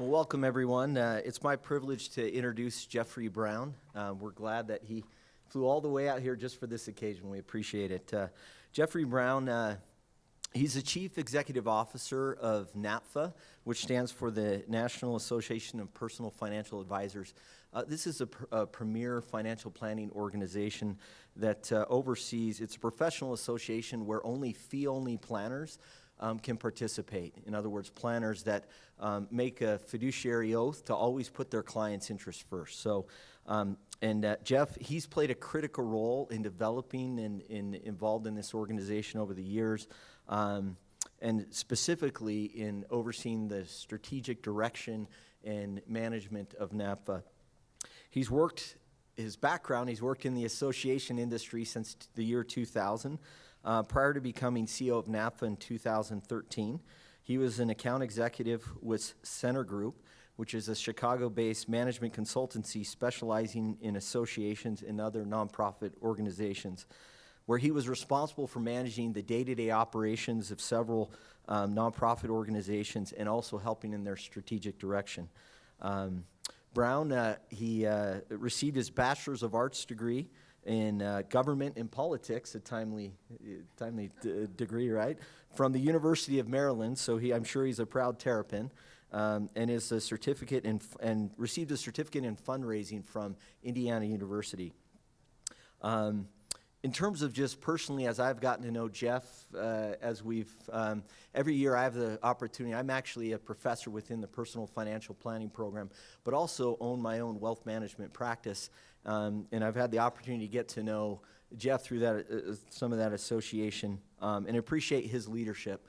Well, welcome everyone. It's my privilege to introduce Geoffrey Brown. We're glad that he flew all the way out here just for this occasion. We appreciate it. Geoffrey Brown, he's the Chief Executive Officer of NAPFA, which stands for the National Association of Personal Financial Advisors. This is a premier financial planning organization that oversees, it's a professional association where only fee-only planners can participate. In other words, planners that make a fiduciary oath to always put their clients' interests first. So, Jeff, he's played a critical role in developing and involved in this organization over the years, and specifically in overseeing the strategic direction and management of NAPFA. He's worked in the association industry since the year 2000. Prior to becoming CEO of NAPFA in 2013, he was an account executive with Center Group, which is a Chicago-based management consultancy specializing in associations and other nonprofit organizations, where he was responsible for managing the day-to-day operations of several nonprofit organizations and also helping in their strategic direction. Brown, he received his Bachelor's of Arts degree in government and politics, a timely degree, right? From the University of Maryland, so I'm sure he's a proud Terrapin, and is a certificate and received a certificate in fundraising from Indiana University. In terms of just personally, as I've gotten to know Jeff, every year I have the opportunity, I'm actually a professor within the personal financial planning program, but also own my own wealth management practice. And I've had the opportunity to get to know Jeff through that, some of that association, and appreciate his leadership.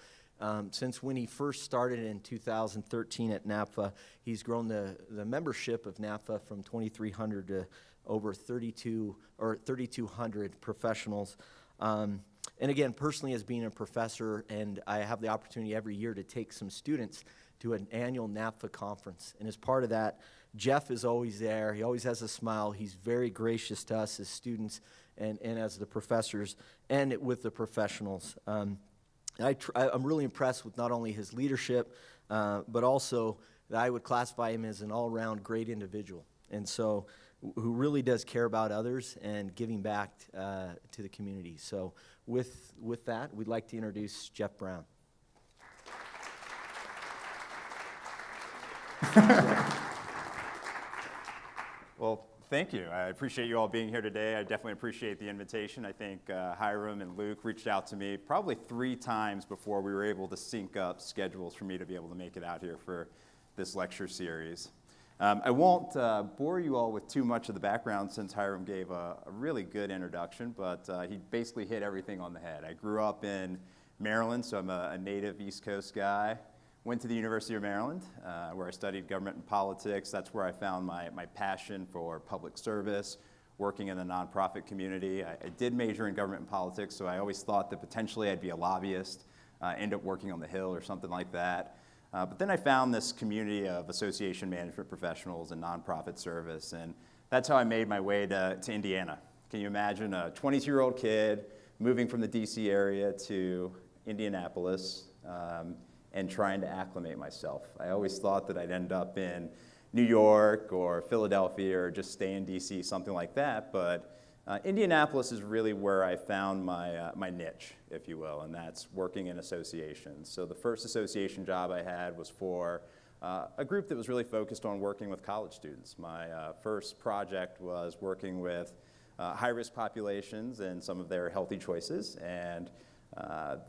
Since when he first started in 2013 at NAPFA, he's grown the membership of NAPFA from 2,300 to over 3,200 professionals. And again, personally as being a professor, and I have the opportunity every year to take some students to an annual NAPFA conference. And as part of that, Jeff is always there. He always has a smile. He's very gracious to us as students and as the professors and with the professionals. I'm really impressed with not only his leadership, but also that I would classify him as an all-around great individual. And so, who really does care about others and giving back to the community. So with that, we'd like to introduce Jeff Brown. Well, thank you. I appreciate you all being here today. I definitely appreciate the invitation. I think Hiram and Luke reached out to me probably 3 times before we were able to sync up schedules for me to be able to make it out here for this lecture series. I won't bore you all with too much of the background since Hiram gave a really good introduction, but he basically hit everything on the head. I grew up in Maryland, so I'm a native East Coast guy. Went to the University of Maryland, where I studied government and politics. That's where I found my passion for public service, working in the nonprofit community. I did major in government and politics, so I always thought that potentially I'd be a lobbyist, end up working on the Hill or something like that. But then I found this community of association management professionals and nonprofit service, and that's how I made my way to Indiana. Can you imagine a 22-year-old kid moving from the DC area to Indianapolis and trying to acclimate myself? I always thought that I'd end up in New York or Philadelphia or just stay in DC, something like that, but Indianapolis is really where I found my niche, if you will, and that's working in associations. So the first association job I had was for a group that was really focused on working with college students. My first project was working with high-risk populations and some of their healthy choices, and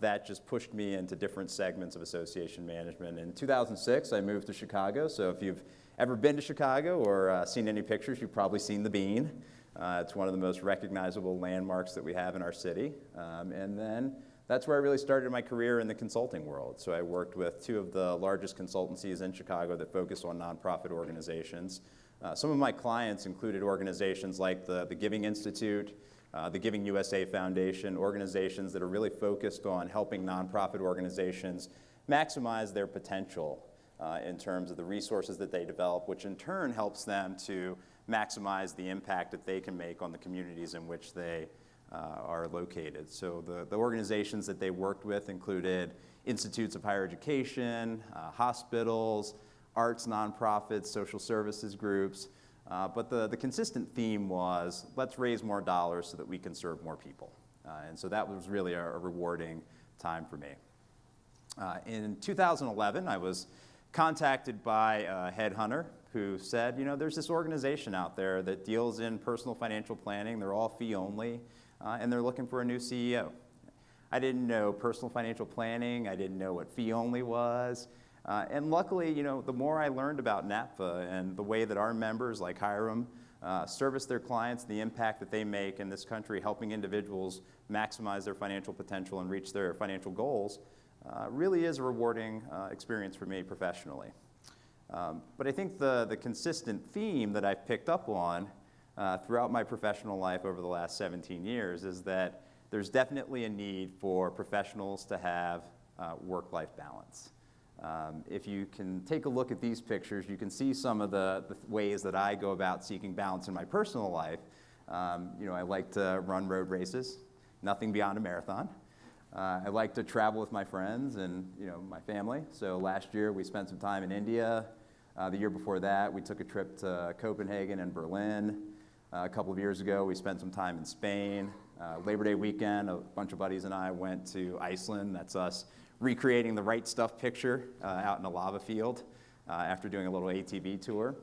that just pushed me into different segments of association management. In 2006, I moved to Chicago, so if you've ever been to Chicago or seen any pictures, you've probably seen the Bean. It's one of the most recognizable landmarks that we have in our city. And then that's where I really started my career in the consulting world. So I worked with 2 of the largest consultancies in Chicago that focus on nonprofit organizations. Some of my clients included organizations like the Giving Institute, the Giving USA Foundation, organizations that are really focused on helping nonprofit organizations maximize their potential in terms of the resources that they develop, which in turn helps them to maximize the impact that they can make on the communities in which they are located. So the organizations that they worked with included institutes of higher education, hospitals, arts, nonprofits, social services groups. But the consistent theme was, let's raise more dollars so that we can serve more people. And so that was really a rewarding time for me. In 2011, I was contacted by a headhunter who said, there's this organization out there that deals in personal financial planning. They're all fee only, and they're looking for a new CEO. I didn't know personal financial planning. I didn't know what fee only was. And luckily, the more I learned about NAPFA and the way that our members like Hiram service their clients, the impact that they make in this country helping individuals maximize their financial potential and reach their financial goals, really is a rewarding experience for me professionally. But I think the consistent theme that I've picked up on throughout my professional life over the last 17 years is that there's definitely a need for professionals to have work-life balance. If you can take a look at these pictures, you can see some of the ways that I go about seeking balance in my personal life. I like to run road races, nothing beyond a marathon. I like to travel with my friends and my family. So last year we spent some time in India. The year before that we took a trip to Copenhagen and Berlin. A couple of years ago we spent some time in Spain. Labor Day weekend, a bunch of buddies and I went to Iceland. That's us recreating the Right Stuff picture out in a lava field after doing a little ATV tour.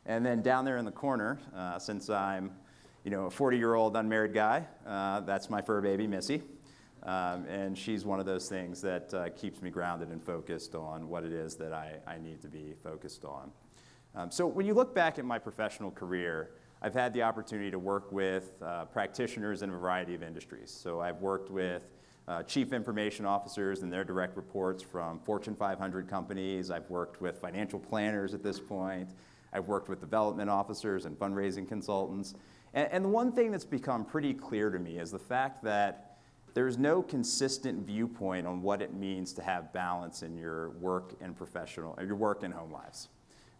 And then down there in the corner, since I'm a 40-year-old unmarried guy, that's my fur baby, Missy. And she's one of those things that keeps me grounded and focused on what it is that I need to be focused on. So when you look back at my professional career, I've had the opportunity to work with practitioners in a variety of industries. So I've worked with chief information officers and their direct reports from Fortune 500 companies. I've worked with financial planners at this point. I've worked with development officers and fundraising consultants. And the one thing that's become pretty clear to me is the fact that there's no consistent viewpoint on what it means to have balance in your work and home lives.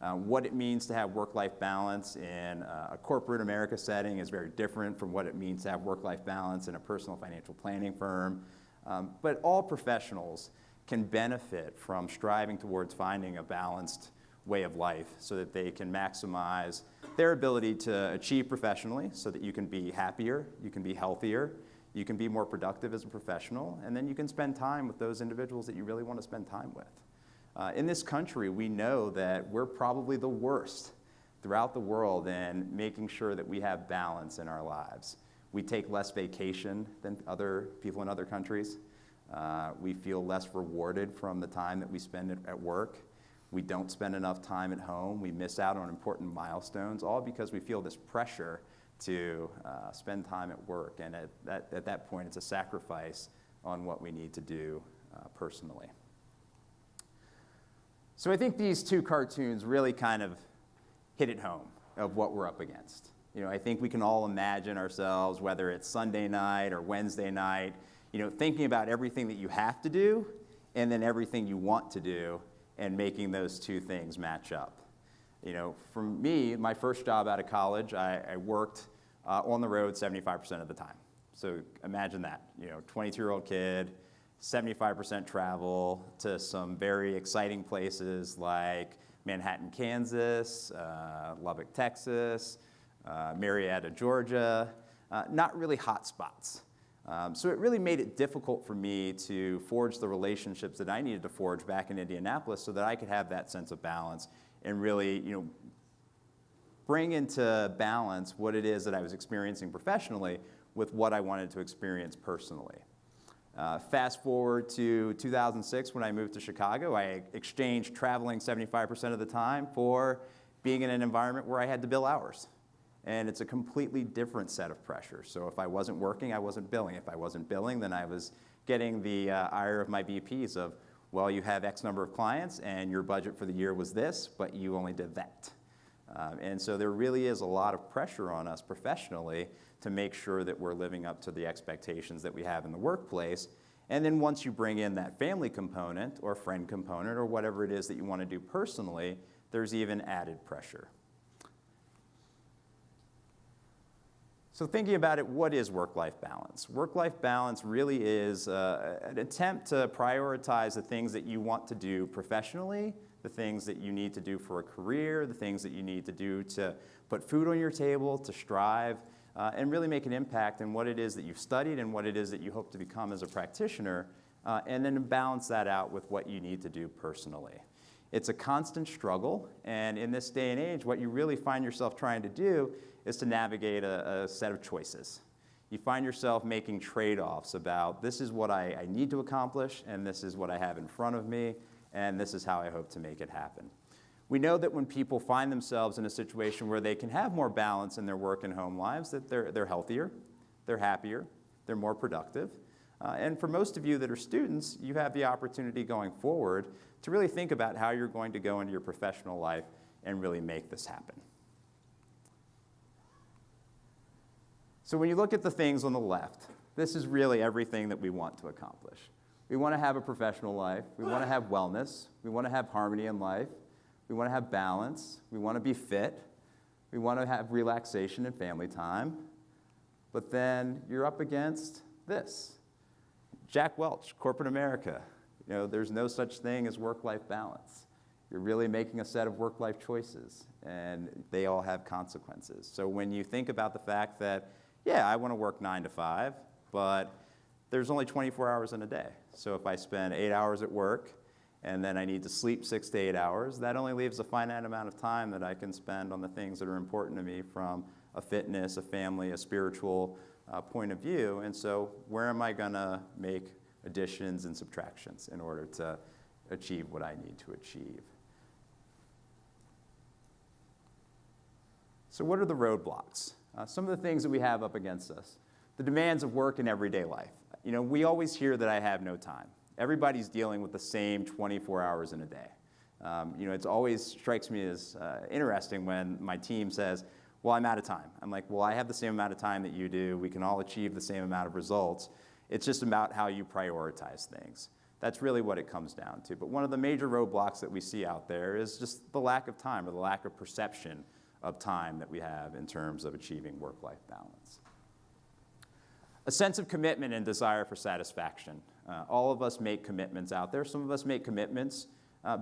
What it means to have work-life balance in a corporate America setting is very different from what it means to have work-life balance in a personal financial planning firm. But all professionals can benefit from striving towards finding a balanced way of life so that they can maximize their ability to achieve professionally so that you can be happier, you can be healthier, you can be more productive as a professional, and then you can spend time with those individuals that you really want to spend time with. In this country, we know that we're probably the worst throughout the world in making sure that we have balance in our lives. We take less vacation than other people in other countries. We feel less rewarded from the time that we spend at work. We don't spend enough time at home. We miss out on important milestones, all because we feel this pressure to spend time at work. And at that point, it's a sacrifice on what we need to do personally. So I think these two cartoons really kind of hit it home of what we're up against. I think we can all imagine ourselves, whether it's Sunday night or Wednesday night, thinking about everything that you have to do and then everything you want to do and making those two things match up. For me, my first job out of college, I worked on the road 75% of the time. So imagine that, 22-year-old kid, 75% travel to some very exciting places like Manhattan, Kansas, Lubbock, Texas, Marietta, Georgia, not really hot spots. So it really made it difficult for me to forge the relationships that I needed to forge back in Indianapolis so that I could have that sense of balance and really, bring into balance what it is that I was experiencing professionally with what I wanted to experience personally. Fast forward to 2006 when I moved to Chicago, I exchanged traveling 75% of the time for being in an environment where I had to bill hours. And it's a completely different set of pressures. So if I wasn't working, I wasn't billing. If I wasn't billing, then I was getting the ire of my VPs of, well, you have X number of clients and your budget for the year was this, but you only did that. And so there really is a lot of pressure on us professionally to make sure that we're living up to the expectations that we have in the workplace. And then once you bring in that family component or friend component or whatever it is that you want to do personally, there's even added pressure. So thinking about it, what is work-life balance? Work-life balance really is an attempt to prioritize the things that you want to do professionally, the things that you need to do for a career, the things that you need to do to put food on your table, to strive, and really make an impact in what it is that you've studied and what it is that you hope to become as a practitioner, and then balance that out with what you need to do personally. It's a constant struggle, and in this day and age, what you really find yourself trying to do is to navigate a set of choices. You find yourself making trade-offs about this is what I need to accomplish, and this is what I have in front of me, and this is how I hope to make it happen. We know that when people find themselves in a situation where they can have more balance in their work and home lives, that they're healthier, they're happier, they're more productive. And for most of you that are students, you have the opportunity going forward to really think about how you're going to go into your professional life and really make this happen. So when you look at the things on the left, this is really everything that we want to accomplish. We want to have a professional life. We want to have wellness. We want to have harmony in life. We want to have balance. We want to be fit. We want to have relaxation and family time. But then you're up against this. Jack Welch, corporate America. You know, there's no such thing as work-life balance. You're really making a set of work-life choices, and they all have consequences. So when you think about the fact that, yeah, I want to work 9 to 5, but there's only 24 hours in a day. So if I spend 8 hours at work, and then I need to sleep 6 to 8 hours, that only leaves a finite amount of time that I can spend on the things that are important to me from a fitness, a family, a spiritual point of view. And so where am I going to make additions and subtractions in order to achieve what I need to achieve? So what are the roadblocks? Some of the things that we have up against us. The demands of work in everyday life. You know, we always hear that I have no time. Everybody's dealing with the same 24 hours in a day. You know, it always strikes me as interesting when my team says, well, I'm out of time. I'm like, well, I have the same amount of time that you do. We can all achieve the same amount of results. It's just about how you prioritize things. That's really what it comes down to. But one of the major roadblocks that we see out there is just the lack of time or the lack of perception of time that we have in terms of achieving work-life balance. A sense of commitment and desire for satisfaction. All of us make commitments out there. Some of us make commitments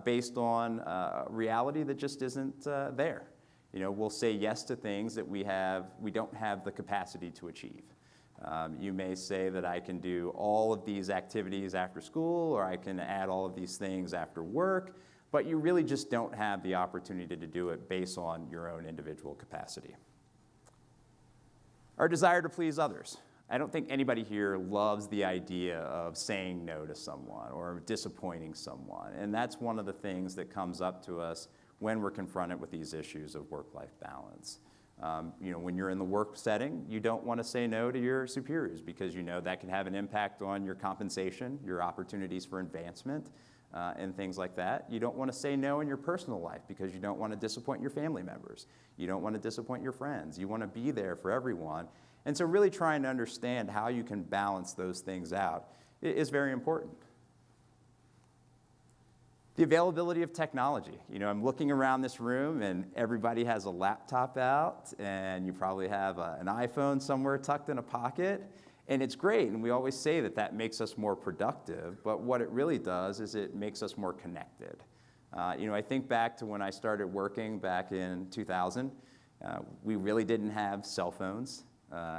based on reality that just isn't there. You know, we'll say yes to things that we don't have the capacity to achieve. You may say that I can do all of these activities after school, or I can add all of these things after work, but you really just don't have the opportunity to do it based on your own individual capacity. Our desire to please others. I don't think anybody here loves the idea of saying no to someone or disappointing someone, and that's one of the things that comes up to us when we're confronted with these issues of work-life balance. You know, when you're in the work setting, you don't want to say no to your superiors because you know that can have an impact on your compensation, your opportunities for advancement, and things like that. You don't want to say no in your personal life because you don't want to disappoint your family members. You don't want to disappoint your friends. You want to be there for everyone. And so really trying to understand how you can balance those things out is very important. The availability of technology. You know, I'm looking around this room and everybody has a laptop out and you probably have an iPhone somewhere tucked in a pocket. And it's great, and we always say that that makes us more productive, but what it really does is it makes us more connected. You know, I think back to when I started working back in 2000, we really didn't have cell phones.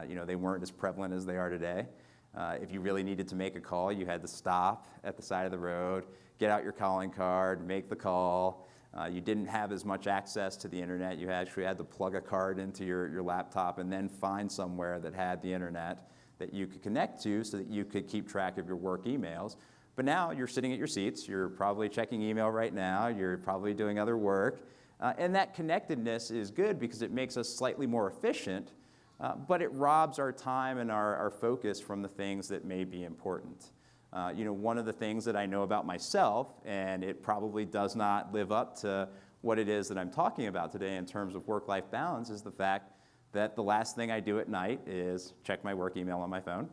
You know, they weren't as prevalent as they are today. If you really needed to make a call, you had to stop at the side of the road, get out your calling card, make the call. You didn't have as much access to the internet. You actually had to plug a card into your laptop and then find somewhere that had the internet that you could connect to so that you could keep track of your work emails. But now you're sitting at your seats, you're probably checking email right now, you're probably doing other work, and that connectedness is good because it makes us slightly more efficient, but it robs our time and our focus from the things that may be important. You know, one of the things that I know about myself, and it probably does not live up to what it is that I'm talking about today in terms of work-life balance, is the fact that the last thing I do at night is check my work email on my phone,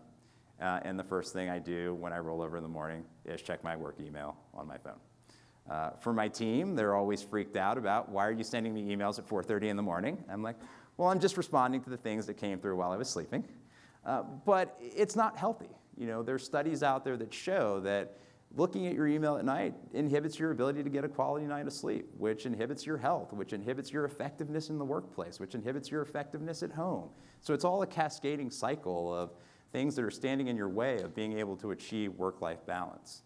and the first thing I do when I roll over in the morning is check my work email on my phone. For my team, they're always freaked out about, why are you sending me emails at 4:30 in the morning? I'm like, well, I'm just responding to the things that came through while I was sleeping. But it's not healthy. There's studies out there that show that looking at your email at night inhibits your ability to get a quality night of sleep, which inhibits your health, which inhibits your effectiveness in the workplace, which inhibits your effectiveness at home. So it's all a cascading cycle of things that are standing in your way of being able to achieve work-life balance.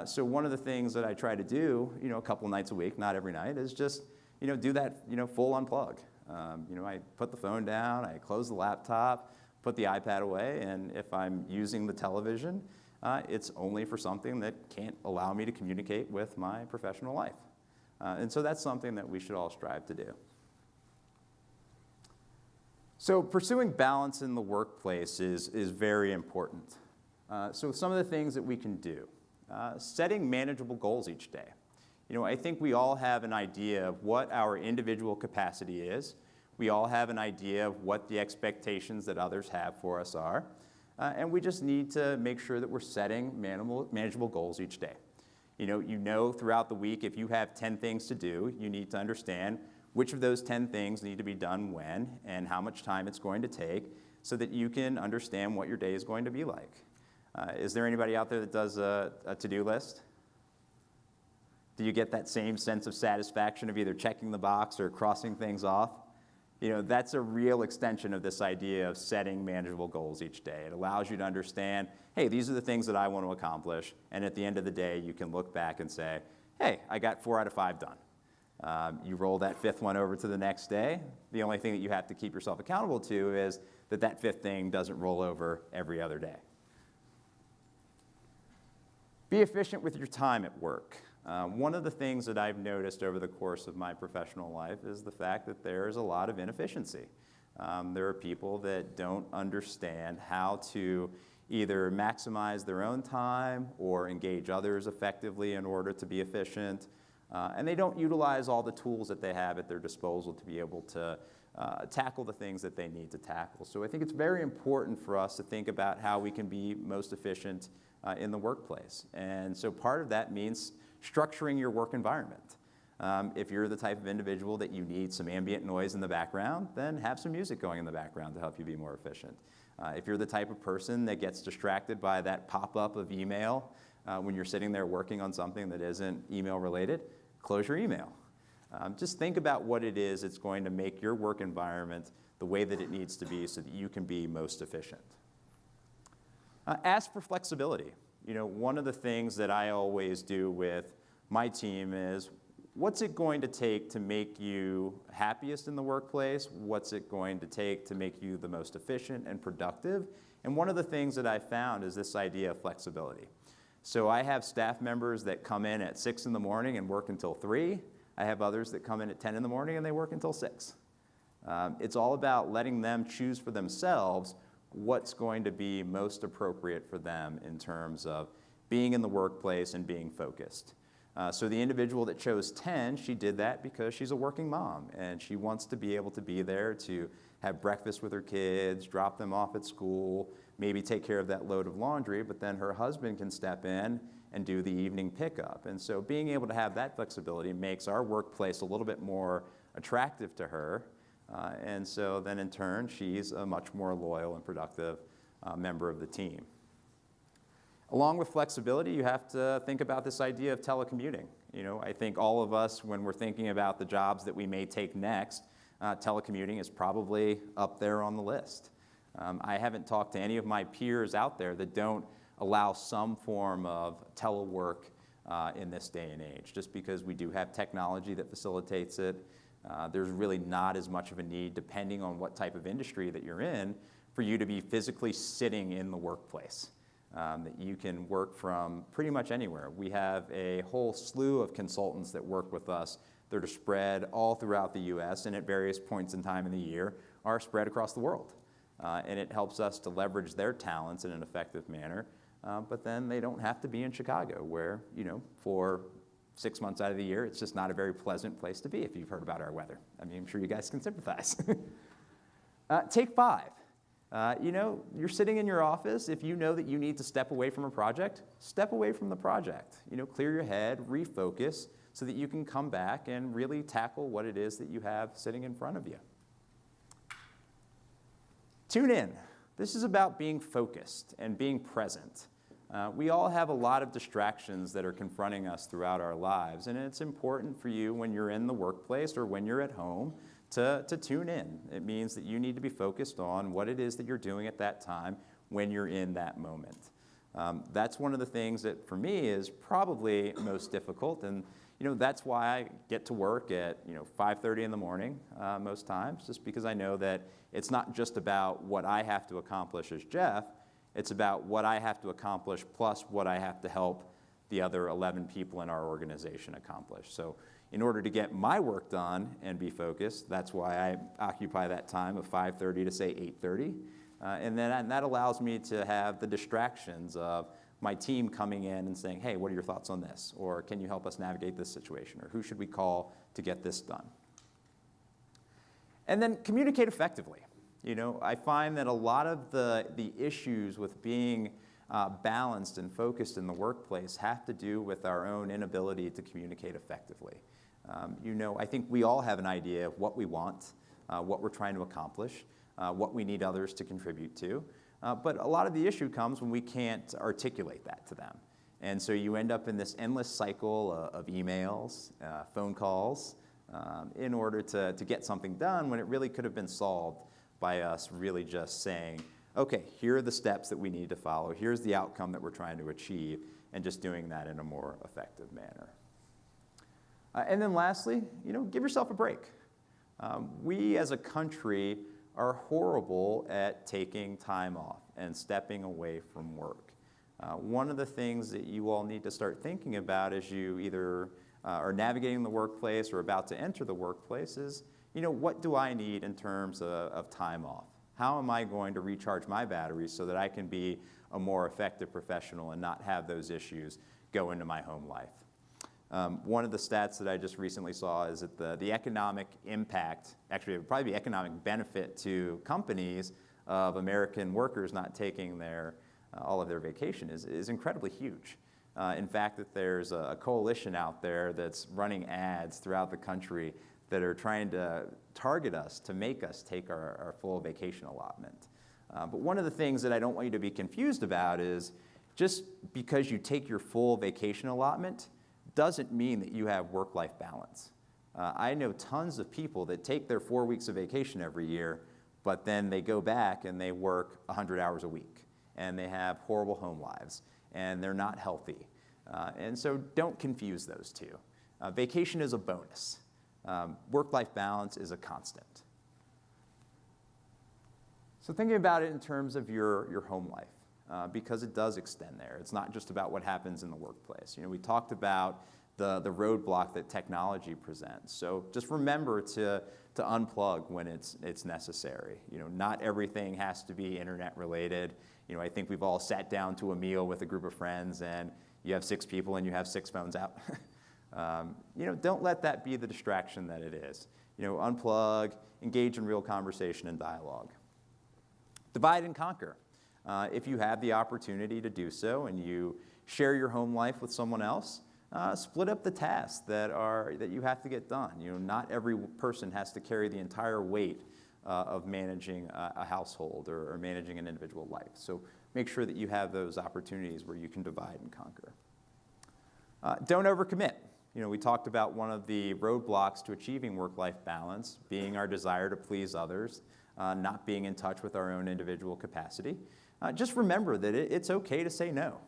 So one of the things that I try to do, a couple nights a week, not every night, is just, do that, full unplug. I put the phone down, I close the laptop, put the iPad away, and if I'm using the television, it's only for something that can't allow me to communicate with my professional life. And so that's something that we should all strive to do. So pursuing balance in the workplace is very important. So some of the things that we can do. Setting manageable goals each day. I think we all have an idea of what our individual capacity is. We all have an idea of what the expectations that others have for us are. And we just need to make sure that we're setting manageable goals each day. Throughout the week, if you have 10 things to do, you need to understand which of those 10 things need to be done when and how much time it's going to take so that you can understand what your day is going to be like. Is there anybody out there that does a to-do list? Do you get that same sense of satisfaction of either checking the box or crossing things off? That's a real extension of this idea of setting manageable goals each day. It allows you to understand, hey, these are the things that I want to accomplish, and at the end of the day, you can look back and say, hey, I got 4 out of 5 done. You roll that 5th one over to the next day. The only thing that you have to keep yourself accountable to is that 5th thing doesn't roll over every other day. Be efficient with your time at work. One of the things that I've noticed over the course of my professional life is the fact that there is a lot of inefficiency. There are people that don't understand how to either maximize their own time or engage others effectively in order to be efficient. And they don't utilize all the tools that they have at their disposal to be able to tackle the things that they need to tackle. So I think it's very important for us to think about how we can be most efficient in the workplace. And so part of that means structuring your work environment. If you're the type of individual that you need some ambient noise in the background, then have some music going in the background to help you be more efficient. If you're the type of person that gets distracted by that pop-up of email when you're sitting there working on something that isn't email related, close your email. Just think about what it is that's going to make your work environment the way that it needs to be so that you can be most efficient. Ask for flexibility. One of the things that I always do with my team is, what's it going to take to make you happiest in the workplace? What's it going to take to make you the most efficient and productive? And one of the things that I found is this idea of flexibility. So I have staff members that come in at 6 in the morning and work until 3. I have others that come in at 10 in the morning and they work until 6. It's all about letting them choose for themselves what's going to be most appropriate for them in terms of being in the workplace and being focused. So the individual that chose 10, she did that because she's a working mom and she wants to be able to be there to have breakfast with her kids, drop them off at school, maybe take care of that load of laundry, but then her husband can step in and do the evening pickup. And so being able to have that flexibility makes our workplace a little bit more attractive to her. And so then in turn, she's a much more loyal and productive member of the team. Along with flexibility, you have to think about this idea of telecommuting. I think all of us, when we're thinking about the jobs that we may take next, telecommuting is probably up there on the list. I haven't talked to any of my peers out there that don't allow some form of telework in this day and age, just because we do have technology that facilitates it. There's really not as much of a need, depending on what type of industry that you're in, for you to be physically sitting in the workplace. That you can work from pretty much anywhere. We have a whole slew of consultants that work with us that are spread all throughout the U.S. and at various points in time in the year are spread across the world. And it helps us to leverage their talents in an effective manner. But then they don't have to be in Chicago, where, for 6 months out of the year, it's just not a very pleasant place to be if you've heard about our weather. I mean, I'm sure you guys can sympathize. Take 5. You're sitting in your office. If you know that you need to step away from a project, step away from the project. Clear your head, refocus, so that you can come back and really tackle what it is that you have sitting in front of you. Tune in. This is about being focused and being present. We all have a lot of distractions that are confronting us throughout our lives, and it's important for you when you're in the workplace or when you're at home to tune in. It means that you need to be focused on what it is that you're doing at that time when you're in that moment. That's one of the things that, for me, is probably most difficult, and that's why I get to work at 5:30 in the morning most times, just because I know that it's not just about what I have to accomplish as Jeff, it's about what I have to accomplish plus what I have to help the other 11 people in our organization accomplish. So in order to get my work done and be focused, that's why I occupy that time of 5:30 to say 8:30. And that allows me to have the distractions of my team coming in and saying, hey, what are your thoughts on this? Or can you help us navigate this situation? Or who should we call to get this done? And then communicate effectively. I find that a lot of the issues with being balanced and focused in the workplace have to do with our own inability to communicate effectively. I think we all have an idea of what we want, what we're trying to accomplish, what we need others to contribute to. But a lot of the issue comes when we can't articulate that to them. And so you end up in this endless cycle of emails, phone calls, in order to get something done when it really could have been solved by us really just saying, okay, here are the steps that we need to follow, here's the outcome that we're trying to achieve, and just doing that in a more effective manner. And then lastly, give yourself a break. We as a country are horrible at taking time off and stepping away from work. One of the things that you all need to start thinking about as you either are navigating the workplace or about to enter the workplace is, what do I need in terms of time off? How am I going to recharge my batteries so that I can be a more effective professional and not have those issues go into my home life? One of the stats that I just recently saw is that the economic impact, actually it would probably be economic benefit to companies of American workers not taking all of their vacation is incredibly huge. In fact, that there's a coalition out there that's running ads throughout the country that are trying to target us to make us take our full vacation allotment. But one of the things that I don't want you to be confused about is just because you take your full vacation allotment doesn't mean that you have work-life balance. I know tons of people that take their 4 weeks of vacation every year, but then they go back and they work 100 hours a week, and they have horrible home lives, and they're not healthy. And so don't confuse those two. Vacation is a bonus. Work-life balance is a constant. So thinking about it in terms of your home life, because it does extend there. It's not just about what happens in the workplace. We talked about the roadblock that technology presents. So just remember to unplug when it's necessary. Not everything has to be internet related. I think we've all sat down to a meal with a group of friends and you have 6 people and you have 6 phones out. Don't let that be the distraction that it is. Unplug, engage in real conversation and dialogue. Divide and conquer. If you have the opportunity to do so and you share your home life with someone else, split up the tasks that you have to get done. Not every person has to carry the entire weight of managing a household or managing an individual life. So make sure that you have those opportunities where you can divide and conquer. Don't overcommit. We talked about one of the roadblocks to achieving work-life balance being our desire to please others, not being in touch with our own individual capacity. Just remember that it's okay to say no.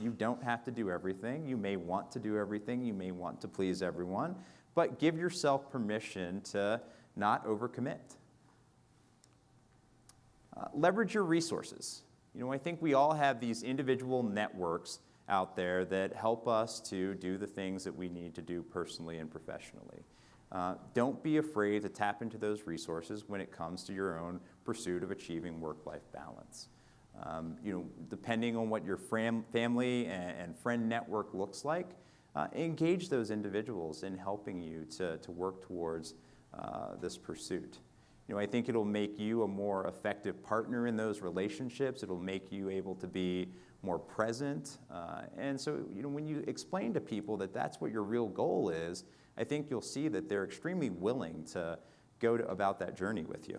You don't have to do everything. You may want to do everything. You may want to please everyone, but give yourself permission to not overcommit. Leverage your resources. I think we all have these individual networks out there that help us to do the things that we need to do personally and professionally. Don't be afraid to tap into those resources when it comes to your own pursuit of achieving work-life balance. Depending on what your family and friend network looks like, engage those individuals in helping you to work towards this pursuit. I think it'll make you a more effective partner in those relationships. It'll make you able to be more present. And so, when you explain to people that that's what your real goal is, I think you'll see that they're extremely willing to go about that journey with you.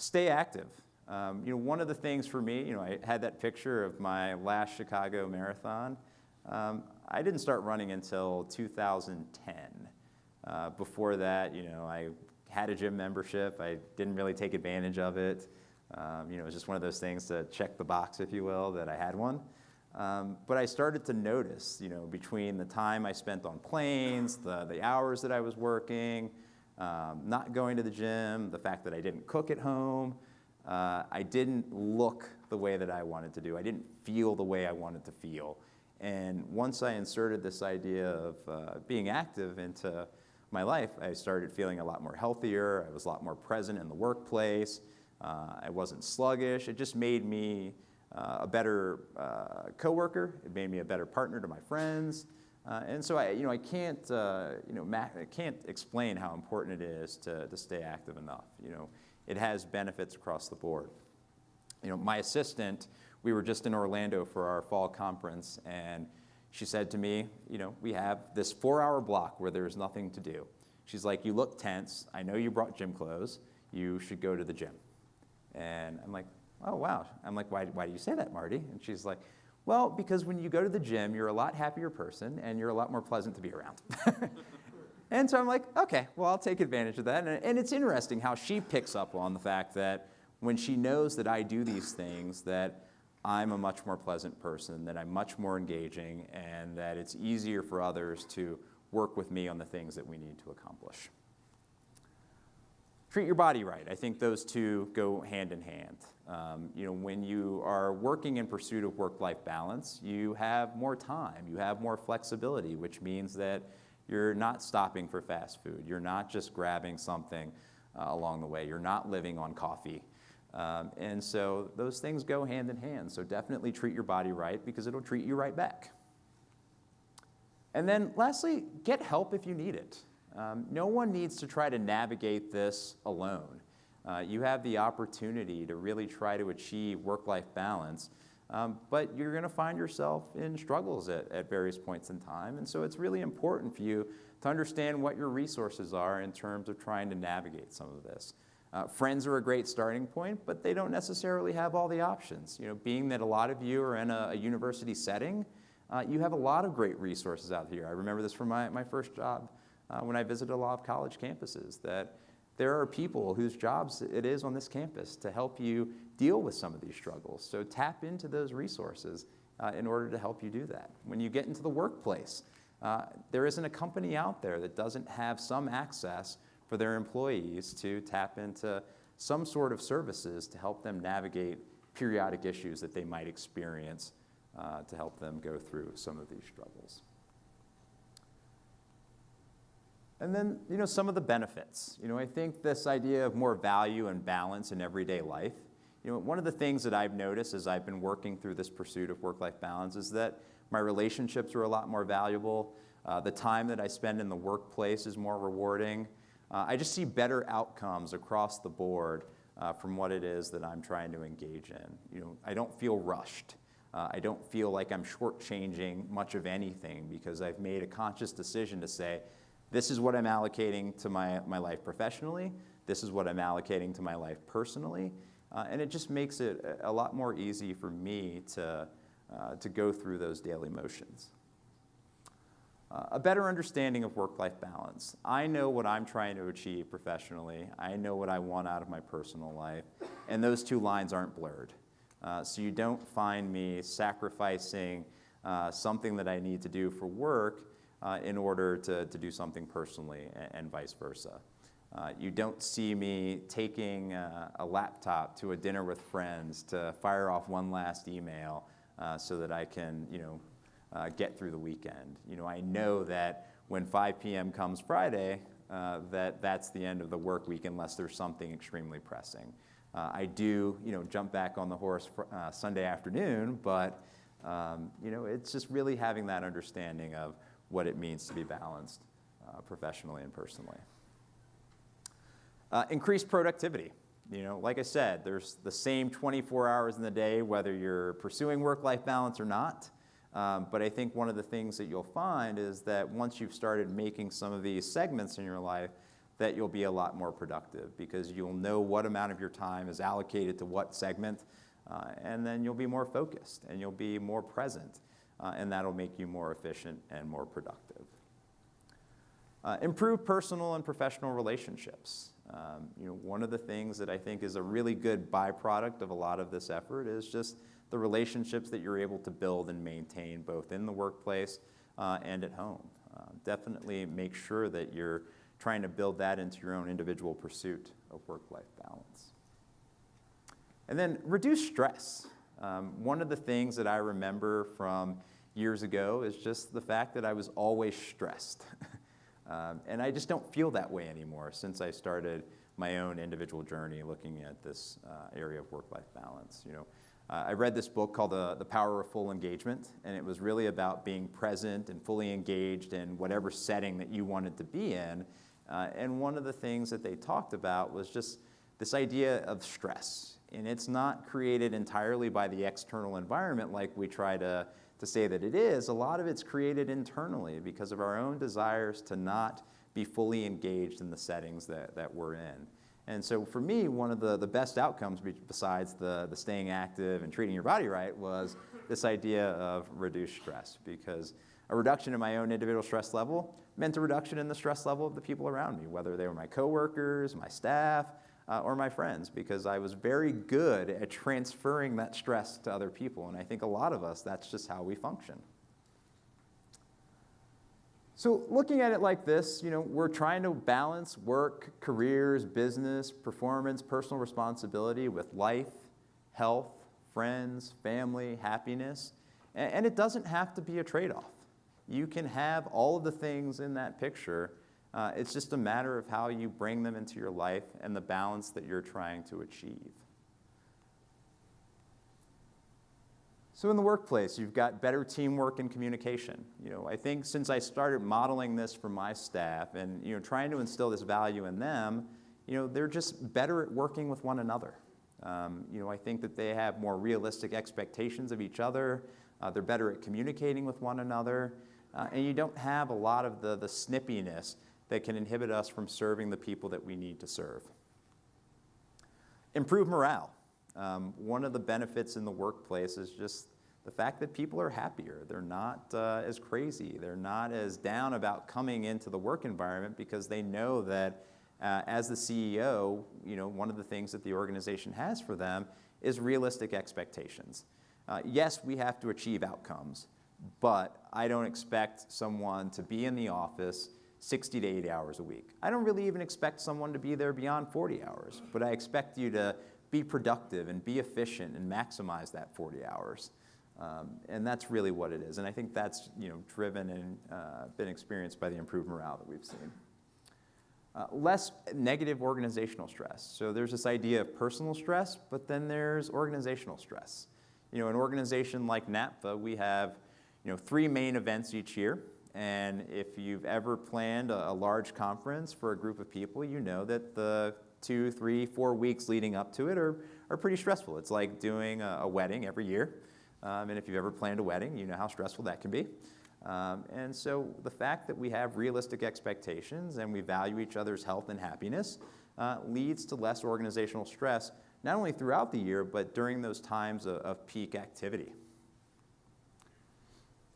Stay active. One of the things for me, I had that picture of my last Chicago marathon. I didn't start running until 2010. Before that, I had a gym membership. I didn't really take advantage of it. It was just one of those things to check the box, if you will, that I had one. But I started to notice, between the time I spent on planes, the hours that I was working, not going to the gym, the fact that I didn't cook at home, I didn't look the way that I wanted to do. I didn't feel the way I wanted to feel. And once I inserted this idea of being active into my life, I started feeling a lot more healthier. I was a lot more present in the workplace. I wasn't sluggish. It just made me a better coworker. It made me a better partner to my friends. And so I can't explain how important it is to stay active enough. It has benefits across the board. My assistant, we were just in Orlando for our fall conference, and she said to me, we have this 4-hour block where there's nothing to do. She's like, you look tense. I know you brought gym clothes. You should go to the gym. And I'm like, oh, wow. I'm like, why do you say that, Marty? And she's like, well, because when you go to the gym, you're a lot happier person, and you're a lot more pleasant to be around. And so I'm like, okay, well, I'll take advantage of that. And it's interesting how she picks up on the fact that when she knows that I do these things, that I'm a much more pleasant person, that I'm much more engaging, and that it's easier for others to work with me on the things that we need to accomplish. Treat your body right. I think those two go hand in hand. When you are working in pursuit of work-life balance, you have more time, you have more flexibility, which means that you're not stopping for fast food. You're not just grabbing something along the way. You're not living on coffee. And so those things go hand in hand. So definitely treat your body right, because it'll treat you right back. And then lastly, get help if you need it. No one needs to try to navigate this alone. You have the opportunity to really try to achieve work-life balance, but you're going to find yourself in struggles at various points in time. And so it's really important for you to understand what your resources are in terms of trying to navigate some of this. Friends are a great starting point, but they don't necessarily have all the options. Being that a lot of you are in a university setting, you have a lot of great resources out here. I remember this from my first job when I visited a lot of college campuses, that there are people whose jobs it is on this campus to help you deal with some of these struggles. So tap into those resources in order to help you do that. When you get into the workplace, there isn't a company out there that doesn't have some access for their employees to tap into some sort of services to help them navigate periodic issues that they might experience to help them go through some of these struggles. And then, some of the benefits. I think this idea of more value and balance in everyday life, one of the things that I've noticed as I've been working through this pursuit of work-life balance is that my relationships are a lot more valuable. The time that I spend in the workplace is more rewarding. I just see better outcomes across the board from what it is that I'm trying to engage in. I don't feel rushed. I don't feel like I'm shortchanging much of anything, because I've made a conscious decision to say, this is what I'm allocating to my life professionally. This is what I'm allocating to my life personally. And it just makes it a lot more easy for me to go through those daily motions. A better understanding of work-life balance. I know what I'm trying to achieve professionally. I know what I want out of my personal life. And those two lines aren't blurred. So you don't find me sacrificing something that I need to do for work in order to do something personally, and vice versa. You don't see me taking a laptop to a dinner with friends to fire off one last email so that I can, get through the weekend. I know that when 5 p.m. comes Friday, that's the end of the work week unless there's something extremely pressing. I do, jump back on the horse Sunday afternoon, but, it's just really having that understanding of what it means to be balanced professionally and personally. Increased productivity. Like I said, there's the same 24 hours in the day, whether you're pursuing work-life balance or not. But I think one of the things that you'll find is that once you've started making some of these segments in your life, that you'll be a lot more productive because you'll know what amount of your time is allocated to what segment, and then you'll be more focused and you'll be more present, and that'll make you more efficient and more productive. Improve personal and professional relationships. One of the things that I think is a really good byproduct of a lot of this effort is just the relationships that you're able to build and maintain both in the workplace and at home. Definitely make sure that you're trying to build that into your own individual pursuit of work-life balance. And then reduce stress. One of the things that I remember from years ago is just the fact that I was always stressed. And I just don't feel that way anymore since I started my own individual journey looking at this area of work-life balance. I read this book called The Power of Full Engagement, and it was really about being present and fully engaged in whatever setting that you wanted to be in. And one of the things that they talked about was just this idea of stress. And it's not created entirely by the external environment like we try to say that it is. A lot of it's created internally because of our own desires to not be fully engaged in the settings that we're in. And so for me, one of the best outcomes besides the staying active and treating your body right was this idea of reduced stress, because a reduction in my own individual stress level meant a reduction in the stress level of the people around me, whether they were my coworkers, my staff, or my friends, because I was very good at transferring that stress to other people. And I think a lot of us, that's just how we function. So looking at it like this, we're trying to balance work, careers, business, performance, personal responsibility with life, health, friends, family, happiness. And it doesn't have to be a trade-off. You can have all of the things in that picture. It's just a matter of how you bring them into your life and the balance that you're trying to achieve. So in the workplace, you've got better teamwork and communication. I think since I started modeling this for my staff and trying to instill this value in them, they're just better at working with one another. I think that they have more realistic expectations of each other. They're better at communicating with one another. And you don't have a lot of the snippiness that can inhibit us from serving the people that we need to serve. Improve morale. One of the benefits in the workplace is just the fact that people are happier. They're not as crazy. They're not as down about coming into the work environment because they know that as the CEO, one of the things that the organization has for them is realistic expectations. Yes, we have to achieve outcomes, but I don't expect someone to be in the office 60 to 80 hours a week. I don't really even expect someone to be there beyond 40 hours, but I expect you to be productive and be efficient and maximize that 40 hours. And that's really what it is. And I think that's driven and been experienced by the improved morale that we've seen. Less negative organizational stress. So there's this idea of personal stress, but then there's organizational stress. An organization like NAPFA, we have 3 main events each year. And if you've ever planned a large conference for a group of people, you know that the 2, 3, 4 weeks leading up to it are pretty stressful. It's like doing a wedding every year. And if you've ever planned a wedding, you know how stressful that can be. And so the fact that we have realistic expectations and we value each other's health and happiness leads to less organizational stress, not only throughout the year, but during those times of peak activity.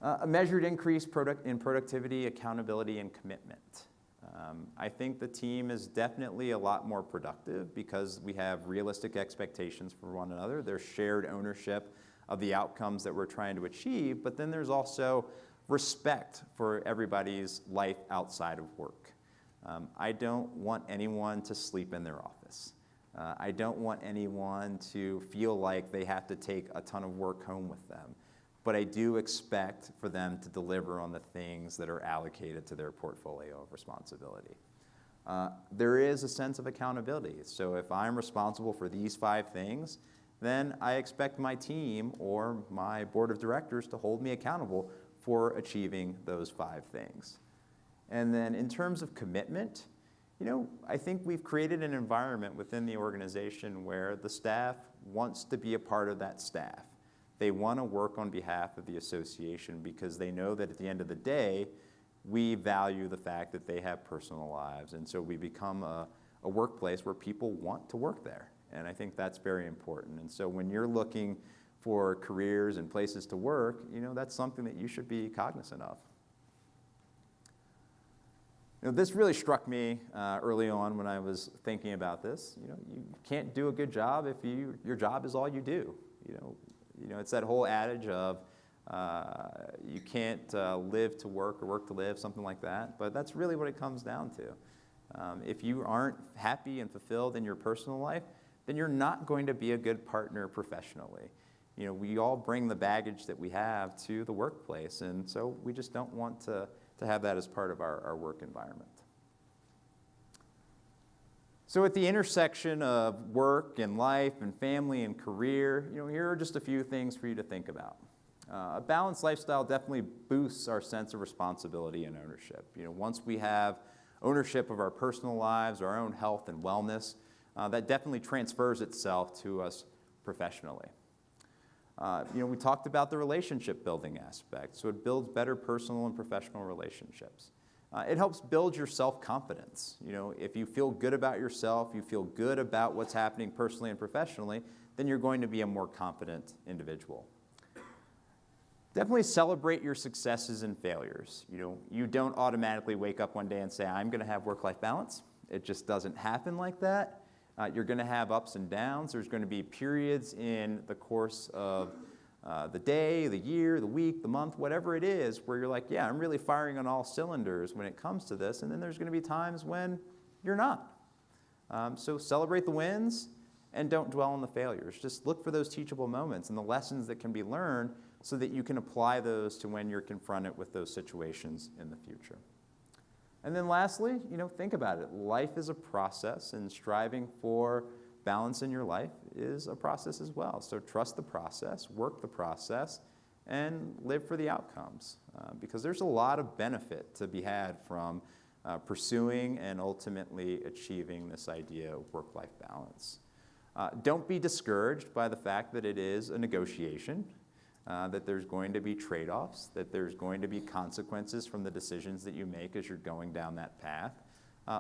A measured increase in productivity, accountability, and commitment. I think the team is definitely a lot more productive because we have realistic expectations for one another. There's shared ownership of the outcomes that we're trying to achieve, but then there's also respect for everybody's life outside of work. I don't want anyone to sleep in their office. I don't want anyone to feel like they have to take a ton of work home with them. But I do expect for them to deliver on the things that are allocated to their portfolio of responsibility. There is a sense of accountability. So if I'm responsible for these 5 things, then I expect my team or my board of directors to hold me accountable for achieving those 5 things. And then in terms of commitment, I think we've created an environment within the organization where the staff wants to be a part of that staff. They want to work on behalf of the association because they know that at the end of the day, we value the fact that they have personal lives. And so we become a workplace where people want to work there. And I think that's very important. And so when you're looking for careers and places to work, that's something that you should be cognizant of. This really struck me early on when I was thinking about this. You can't do a good job if your job is all you do. It's that whole adage of you can't live to work or work to live, something like that. But that's really what it comes down to. If you aren't happy and fulfilled in your personal life, then you're not going to be a good partner professionally. We all bring the baggage that we have to the workplace, and so we just don't want to have that as part of our work environment. So at the intersection of work and life and family and career, here are just a few things for you to think about. A balanced lifestyle definitely boosts our sense of responsibility and ownership. Once we have ownership of our personal lives, our own health and wellness, that definitely transfers itself to us professionally. We talked about the relationship building aspect, so it builds better personal and professional relationships. It helps build your self-confidence. If you feel good about yourself, you feel good about what's happening personally and professionally, then you're going to be a more confident individual. Definitely celebrate your successes and failures. You don't automatically wake up one day and say, I'm going to have work-life balance. It just doesn't happen like that. You're going to have ups and downs. There's going to be periods in the course of the day, the year, the week, the month, whatever it is, where you're like, yeah, I'm really firing on all cylinders when it comes to this. And then there's going to be times when you're not. So celebrate the wins and don't dwell on the failures. Just look for those teachable moments and the lessons that can be learned so that you can apply those to when you're confronted with those situations in the future. And then lastly, think about it. Life is a process, and striving for balance in your life is a process as well. So trust the process, work the process, and live for the outcomes. Because there's a lot of benefit to be had from pursuing and ultimately achieving this idea of work-life balance. Don't be discouraged by the fact that it is a negotiation. That there's going to be trade-offs, that there's going to be consequences from the decisions that you make as you're going down that path.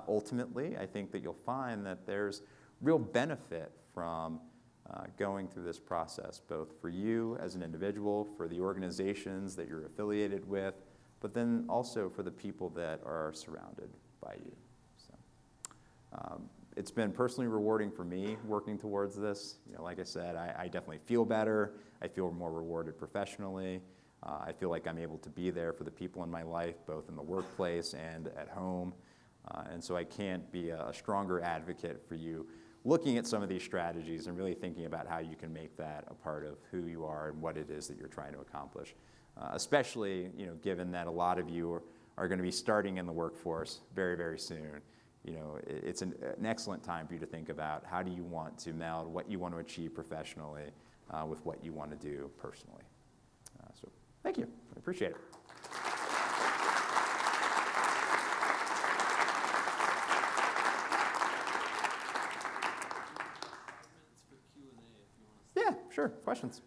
Ultimately, I think that you'll find that there's real benefit from going through this process, both for you as an individual, for the organizations that you're affiliated with, but then also for the people that are surrounded by you. So, it's been personally rewarding for me working towards this. Like I said, I definitely feel better. I feel more rewarded professionally. I feel like I'm able to be there for the people in my life, both in the workplace and at home. And so I can't be a stronger advocate for you looking at some of these strategies and really thinking about how you can make that a part of who you are and what it is that you're trying to accomplish. Especially, given that a lot of you are going to be starting in the workforce very, very soon. It's an excellent time for you to think about how do you want to meld what you want to achieve professionally with what you want to do personally. So thank you. I appreciate it. Yeah, sure. Questions?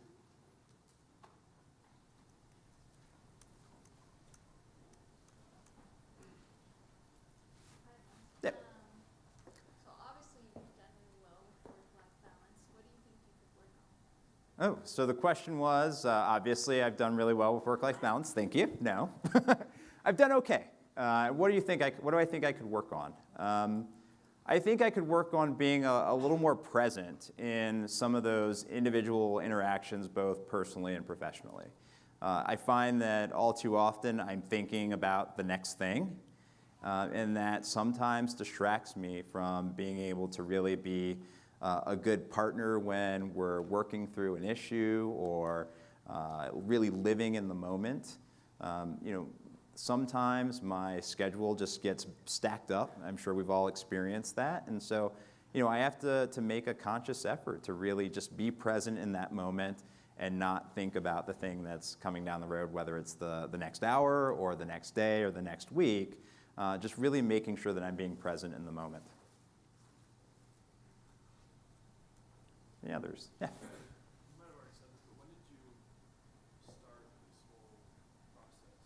Oh, so the question was, obviously I've done really well with work-life balance. Thank you. No. I've done okay. What do I think I could work on? I think I could work on being a little more present in some of those individual interactions, both personally and professionally. I find that all too often I'm thinking about the next thing, and that sometimes distracts me from being able to really be a good partner when we're working through an issue or really living in the moment. Sometimes my schedule just gets stacked up. I'm sure we've all experienced that. And so, I have to make a conscious effort to really just be present in that moment and not think about the thing that's coming down the road, whether it's the next hour or the next day or the next week, just really making sure that I'm being present in the moment. Any others? Yeah. You might have already said this, but when did you start this whole process?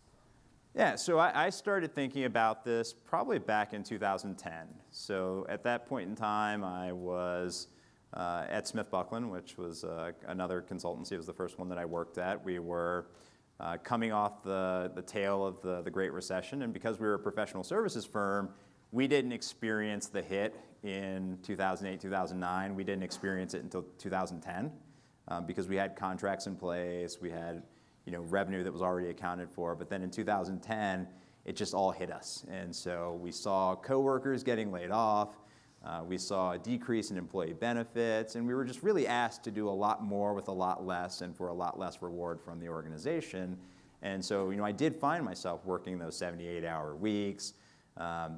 Yeah, so I started thinking about this probably back in 2010. So at that point in time, I was at Smith Buckland, which was another consultancy. It was the first one that I worked at. We were coming off the tail of the Great Recession, and because we were a professional services firm, we didn't experience the hit in 2008, 2009. We didn't experience it until 2010 because we had contracts in place. We had revenue that was already accounted for. But then in 2010, it just all hit us. And so we saw coworkers getting laid off. We saw a decrease in employee benefits. And we were just really asked to do a lot more with a lot less and for a lot less reward from the organization. And so, I did find myself working those 78-hour weeks,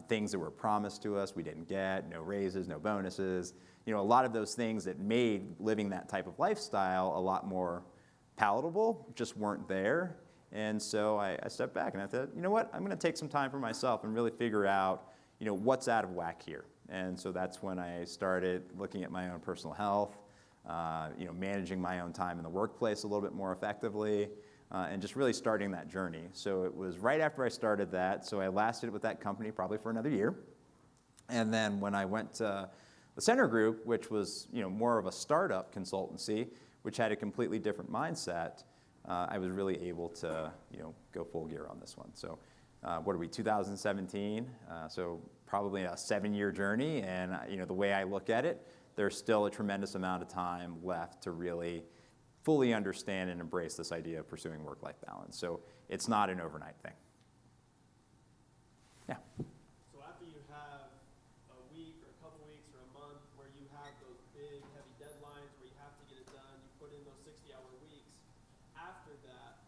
things that were promised to us we didn't get, no raises, no bonuses. A lot of those things that made living that type of lifestyle a lot more palatable just weren't there. And so I stepped back and I thought, you know what, I'm going to take some time for myself and really figure out, what's out of whack here. And so that's when I started looking at my own personal health, managing my own time in the workplace a little bit more effectively, and just really starting that journey. So it was right after I started that. So I lasted with that company probably for another year. And then when I went to the Center Group, which was, more of a startup consultancy, which had a completely different mindset, I was really able to, go full gear on this one. So what are we, 2017? So probably a 7-year journey. And, the way I look at it, there's still a tremendous amount of time left to really fully understand and embrace this idea of pursuing work-life balance. So it's not an overnight thing. Yeah. So after you have a week or a couple weeks or a month where you have those big, heavy deadlines where you have to get it done, you put in those 60-hour weeks, after that,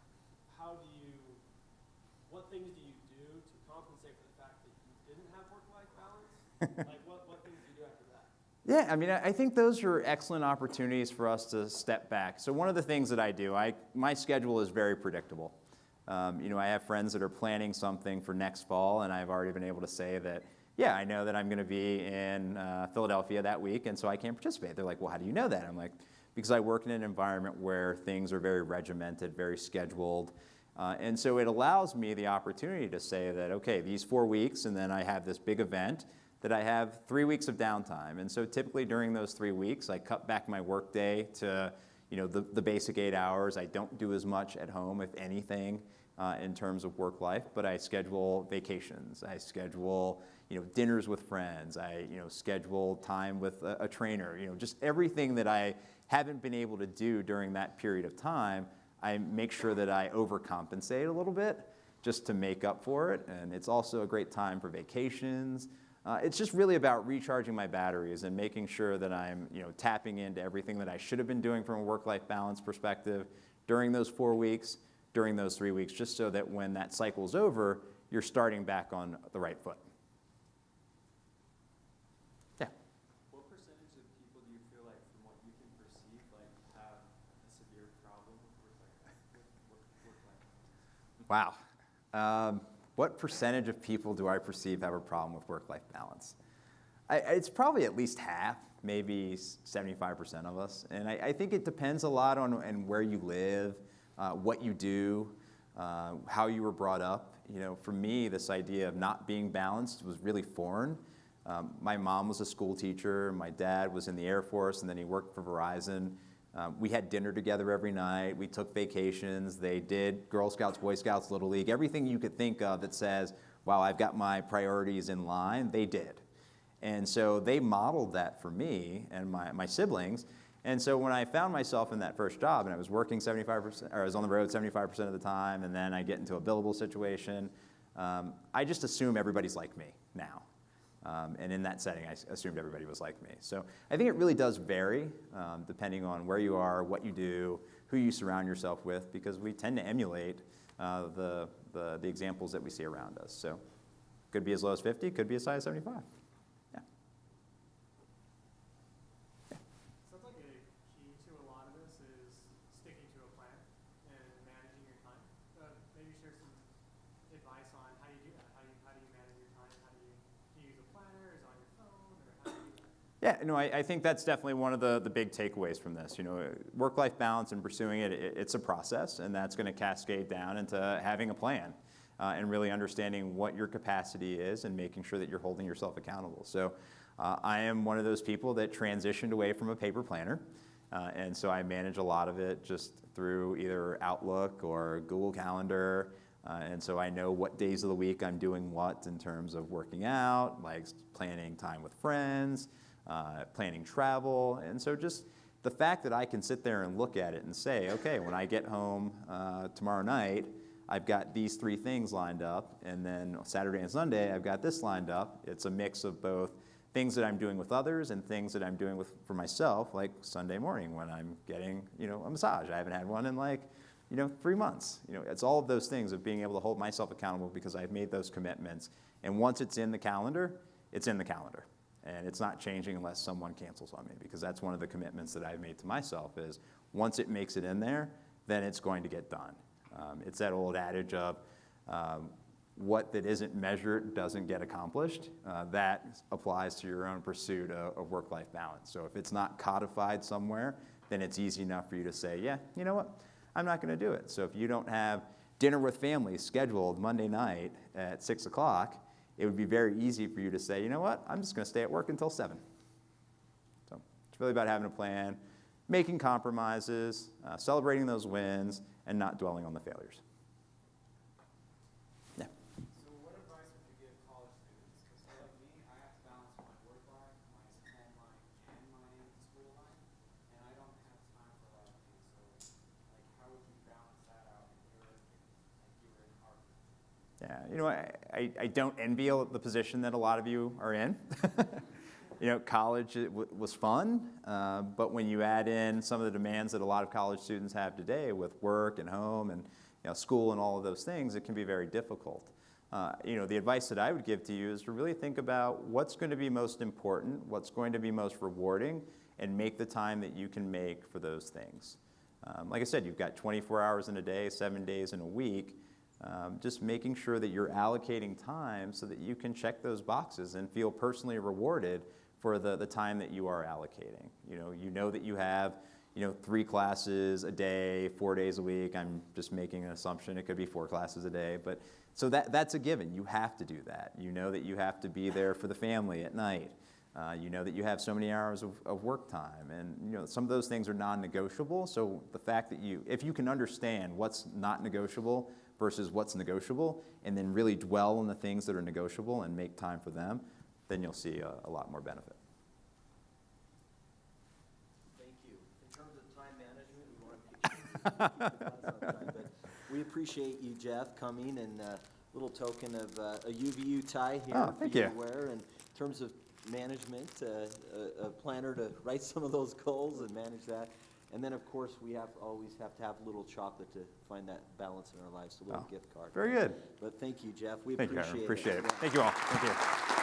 what things do you do to compensate for the fact that you didn't have work-life balance? Like what things do you do after that? Yeah, I think those are excellent opportunities for us to step back. So one of the things that I do, my schedule is very predictable. I have friends that are planning something for next fall, and I've already been able to say that, yeah, I know that I'm going to be in Philadelphia that week, and so I can't participate. They're like, well, how do you know that? I'm like, because I work in an environment where things are very regimented, very scheduled, and so it allows me the opportunity to say that, okay, these 4 weeks, and then I have this big event, that I have 3 weeks of downtime. And so typically during those 3 weeks, I cut back my workday to the basic 8 hours. I don't do as much at home, if anything, in terms of work life, but I schedule vacations. I schedule dinners with friends. I schedule time with a trainer. Just everything that I haven't been able to do during that period of time, I make sure that I overcompensate a little bit just to make up for it. And it's also a great time for vacations. It's just really about recharging my batteries and making sure that I'm tapping into everything that I should have been doing from a work-life balance perspective during those 4 weeks, during those 3 weeks, just so that when that cycle's over, you're starting back on the right foot. Yeah. What percentage of people do you feel like, from what you can perceive, have a severe problem with work-life? Wow. What percentage of people do I perceive have a problem with work-life balance? It's probably at least half, maybe 75% of us. And I think it depends a lot on where you live, what you do, how you were brought up. For me, this idea of not being balanced was really foreign. My mom was a school teacher. My dad was in the Air Force, and then he worked for Verizon. We had dinner together every night. We took vacations. They did Girl Scouts, Boy Scouts, Little League, everything you could think of that says, wow, I've got my priorities in line, they did. And so they modeled that for me and my siblings. And so when I found myself in that first job and I was working 75%, or I was on the road 75% of the time, and then I get into a billable situation, I just assume everybody's like me now. And in that setting, I assumed everybody was like me. So I think it really does vary depending on where you are, what you do, who you surround yourself with, because we tend to emulate the examples that we see around us. So could be as low as 50, could be as high as 75. Yeah. Sounds like a key to a lot of this is sticking to a plan and managing your time. Maybe share some advice on how you do that. How do you manage your time? How do you use a planner? Is it on your phone? Or how do you do that? Yeah, no, I think that's definitely one of the big takeaways from this. Work-life balance and pursuing it, it's a process, and that's going to cascade down into having a plan. and really understanding what your capacity is and making sure that you're holding yourself accountable. So I am one of those people that transitioned away from a paper planner. And so I manage a lot of it just through either Outlook or Google Calendar. And so I know what days of the week I'm doing what in terms of working out, like planning time with friends, planning travel. And so just the fact that I can sit there and look at it and say, okay, when I get home tomorrow night, I've got these 3 things lined up. And then Saturday and Sunday, I've got this lined up. It's a mix of both things that I'm doing with others and things that I'm doing for myself, like Sunday morning when I'm getting, a massage. I haven't had one in 3 months. It's all of those things of being able to hold myself accountable because I've made those commitments. And once it's in the calendar, it's in the calendar. And it's not changing unless someone cancels on me, because that's one of the commitments that I've made to myself is once it makes it in there, then it's going to get done. It's that old adage of what that isn't measured doesn't get accomplished. That applies to your own pursuit of work-life balance. So if it's not codified somewhere, then it's easy enough for you to say, yeah, you know what, I'm not going to do it. So if you don't have dinner with family scheduled Monday night at 6 o'clock, it would be very easy for you to say, you know what, I'm just going to stay at work until 7. So it's really about having a plan, making compromises, celebrating those wins, and not dwelling on the failures. Yeah. So what advice would you give college students? Because like me, I have to balance my work life, my home life, and my school life, and I don't have time for a lot of things. So like, how would you balance that out if you were in Harvard? Yeah, I don't envy the position that a lot of you are in. College was fun, but when you add in some of the demands that a lot of college students have today with work and home and school and all of those things, it can be very difficult. The advice that I would give to you is to really think about what's going to be most important, what's going to be most rewarding, and make the time that you can make for those things. Like I said, you've got 24 hours in a day, 7 days in a week. Just making sure that you're allocating time so that you can check those boxes and feel personally rewarded for the time that you are allocating. You know that you have 3 classes a day, 4 days a week. I'm just making an assumption. It could be 4 classes a day. But so that's a given. You have to do that. You know that you have to be there for the family at night. You know that you have so many hours of work time. And some of those things are non-negotiable. So the fact that if you can understand what's not negotiable versus what's negotiable, and then really dwell on the things that are negotiable and make time for them, then you'll see a lot more benefit. Thank you. In terms of time management, we want to make sure we keep but we appreciate you, Jeff, coming, and a little token of a UVU tie here for thank you you. to wear. And in terms of management, a planner to write some of those goals and manage that. And then, of course, we always have to have a little chocolate to find that balance in our lives, so a little gift card. Very good. But thank you, Jeff. We Thank you. appreciate it. Appreciate it. Yeah. Thank you all. Thank you.